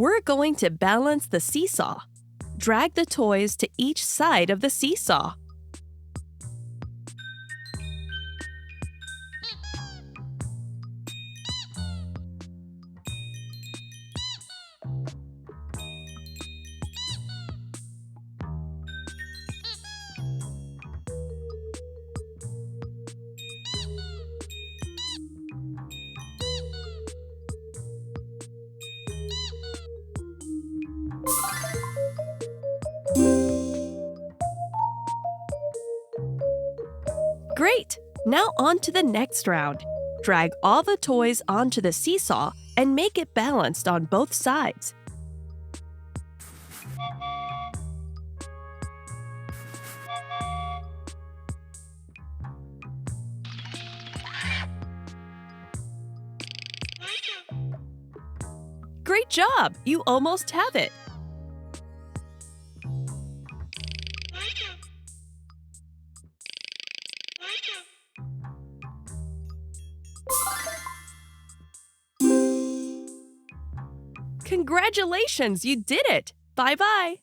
We're going to balance the seesaw. Drag the toys to each side of the seesaw. Great! Now on to the next round. Drag all the toys onto the seesaw and make it balanced on both sides. Great job! You almost have it. Congratulations, you did it! Bye-bye!